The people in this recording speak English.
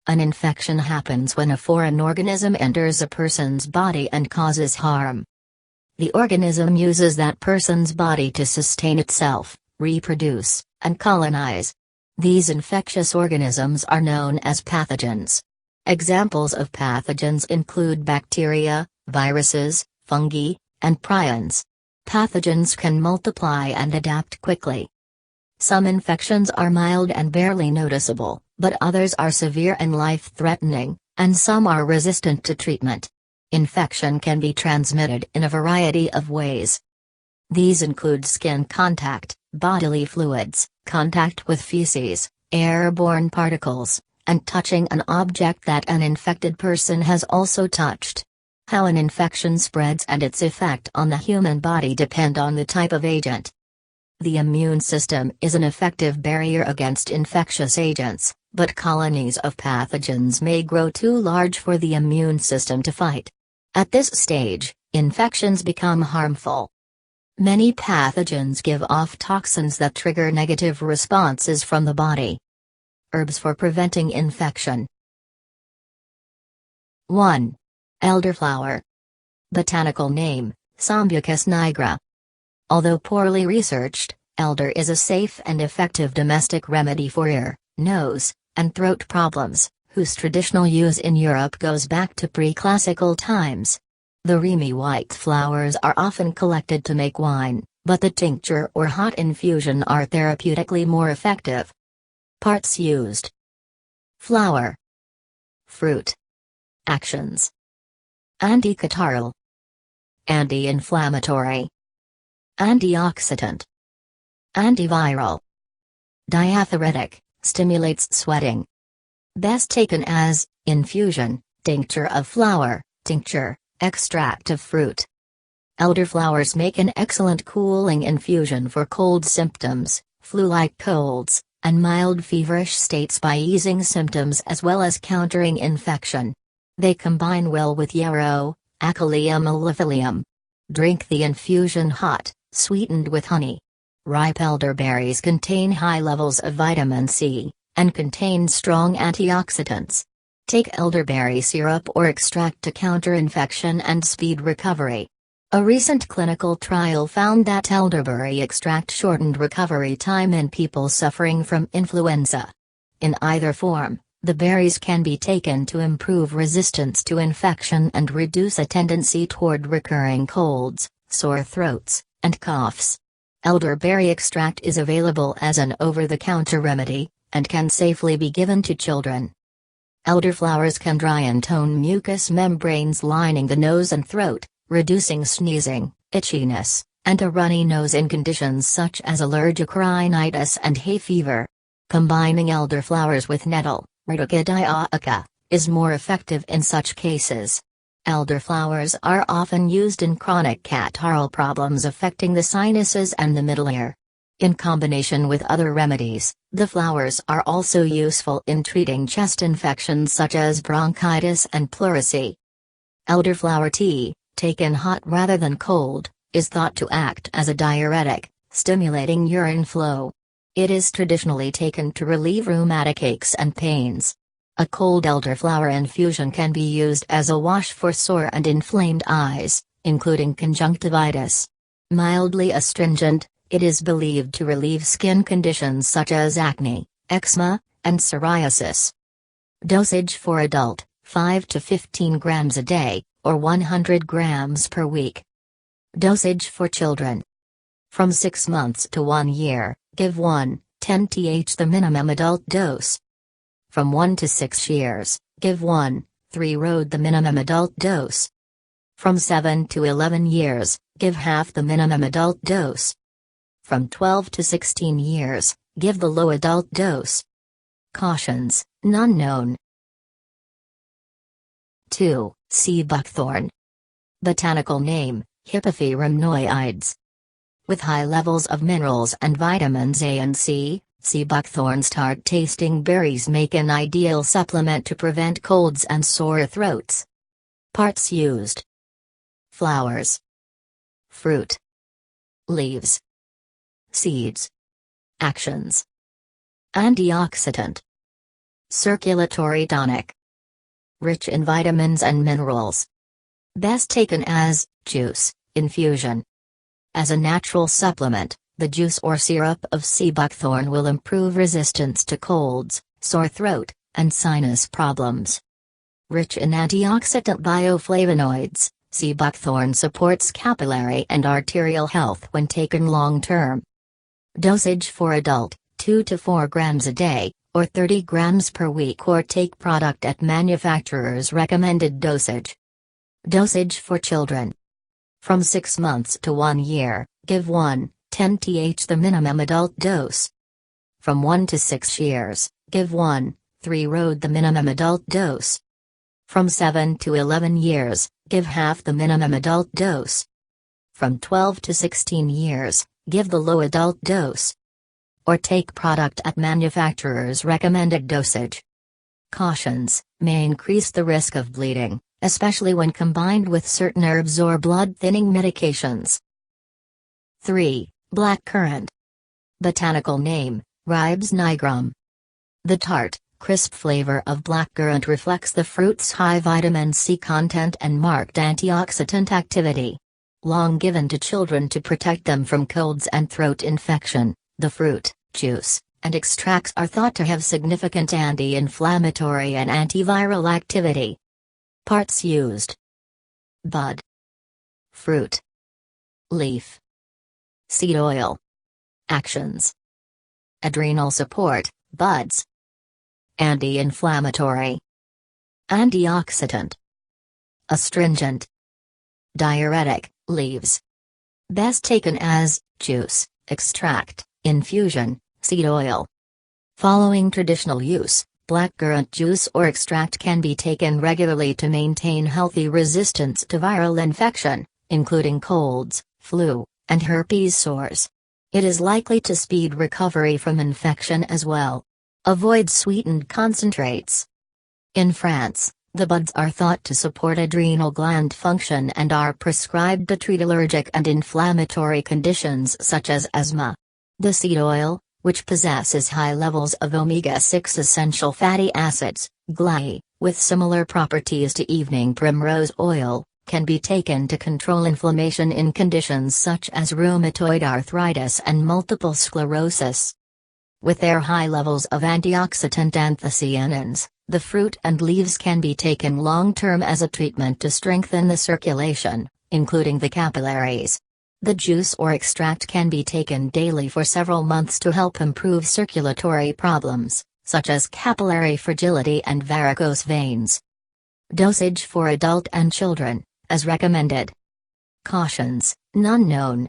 An infection happens when a foreign organism enters a person's body and causes harm. The organism uses that person's body to sustain itself, reproduce, and colonize. These infectious organisms are known as pathogens. Examples of pathogens include bacteria, viruses, fungi, and prions. Pathogens can multiply and adapt quickly. Some infections are mild and barely noticeable, but others are severe and life-threatening, and some are resistant to treatment. Infection can be transmitted in a variety of ways. These include skin contact, bodily fluids, contact with feces, airborne particles, and touching an object that an infected person has also touched. How an infection spreads and its effect on the human body depend on the type of agent. The immune system is an effective barrier against infectious agents, but colonies of pathogens may grow too large for the immune system to fight. At this stage, infections become harmful. Many pathogens give off toxins that trigger negative responses from the body. Herbs for preventing infection. 1. Elderflower. Botanical name, Sambucus nigra. Although poorly researched, elder is a safe and effective domestic remedy for ear, nose, and throat problems, whose traditional use in Europe goes back to pre-classical times. The creamy white flowers are often collected to make wine, but the tincture or hot infusion are therapeutically more effective. Parts used: flower, fruit. Actions: Anticatarrhal, anti-inflammatory, antioxidant, antiviral, diaphoretic, stimulates sweating. Best taken as infusion, tincture of flower, tincture, extract of fruit. Elderflowers make an excellent cooling infusion for cold symptoms, flu-like colds, and mild feverish states by easing symptoms as well as countering infection. They combine well with yarrow, Acalium mellifolium. Drink the infusion hot, sweetened with honey. Ripe elderberries contain high levels of vitamin C, and contain strong antioxidants. Take elderberry syrup or extract to counter infection and speed recovery. A recent clinical trial found that elderberry extract shortened recovery time in people suffering from influenza. In either form, the berries can be taken to improve resistance to infection and reduce a tendency toward recurring colds, sore throats, and coughs. Elderberry extract is available as an over-the-counter remedy, and can safely be given to children. Elderflowers can dry and tone mucous membranes lining the nose and throat, reducing sneezing, itchiness, and a runny nose in conditions such as allergic rhinitis and hay fever. Combining elderflowers with nettle, Radica dioica, is more effective in such cases. Elderflowers are often used in chronic catarrhal problems affecting the sinuses and the middle ear. In combination with other remedies, the flowers are also useful in treating chest infections such as bronchitis and pleurisy. Elderflower tea, taken hot rather than cold, is thought to act as a diuretic, stimulating urine flow. It is traditionally taken to relieve rheumatic aches and pains. A cold elderflower infusion can be used as a wash for sore and inflamed eyes, including conjunctivitis. Mildly astringent, it is believed to relieve skin conditions such as acne, eczema, and psoriasis. Dosage for adult, 5 to 15 grams a day, or 100 grams per week. Dosage for children. From 6 months to 1 year, give 1/10 th the minimum adult dose. From 1 to 6 years, give 1/3 the minimum adult dose. From 7 to 11 years, give half the minimum adult dose. From 12 to 16 years, give the low adult dose. Cautions, none known. 2. Sea buckthorn. Botanical name, Hippophae rhamnoides. With high levels of minerals and vitamins A and C, sea buckthorn's tart-tasting berries make an ideal supplement to prevent colds and sore throats. Parts used: flowers, fruit, leaves, seeds. Actions: antioxidant, Circulatory tonic. Rich in vitamins and minerals. Best taken as juice, infusion. As a natural supplement, the juice or syrup of sea buckthorn will improve resistance to colds, sore throat, and sinus problems. Rich in antioxidant bioflavonoids, sea buckthorn supports capillary and arterial health when taken long-term. Dosage for adult, 2 to 4 grams a day, or 30 grams per week, or take product at manufacturer's recommended dosage. Dosage for children. From 6 months to 1 year, give 1/10 th the minimum adult dose. From 1 to 6 years, give 1/3 the minimum adult dose. From 7 to 11 years, give half the minimum adult dose. From 12 to 16 years, give the low adult dose. Or take product at manufacturer's recommended dosage. Cautions: may increase the risk of bleeding, especially when combined with certain herbs or blood-thinning medications. 3. Blackcurrant. Botanical name: Ribes nigrum. The tart, crisp flavor of blackcurrant reflects the fruit's high vitamin C content and marked antioxidant activity. Long given to children to protect them from colds and throat infection, the fruit, juice, and extracts are thought to have significant anti-inflammatory and antiviral activity. Parts used: bud, fruit, leaf, seed oil. Actions: adrenal support, buds. Anti-inflammatory, antioxidant, astringent, diuretic, leaves. Best taken as juice, extract, infusion, seed oil. Following traditional use, blackcurrant juice or extract can be taken regularly to maintain healthy resistance to viral infection, including colds, flu, and herpes sores. It is likely to speed recovery from infection as well. Avoid sweetened concentrates. In France, the buds are thought to support adrenal gland function and are prescribed to treat allergic and inflammatory conditions such as asthma. The seed oil, which possesses high levels of omega-6 essential fatty acids, GLA, with similar properties to evening primrose oil, can be taken to control inflammation in conditions such as rheumatoid arthritis and multiple sclerosis. With their high levels of antioxidant anthocyanins, the fruit and leaves can be taken long-term as a treatment to strengthen the circulation, including the capillaries. The juice or extract can be taken daily for several months to help improve circulatory problems, such as capillary fragility and varicose veins. Dosage for adult and children, as recommended. Cautions: none known.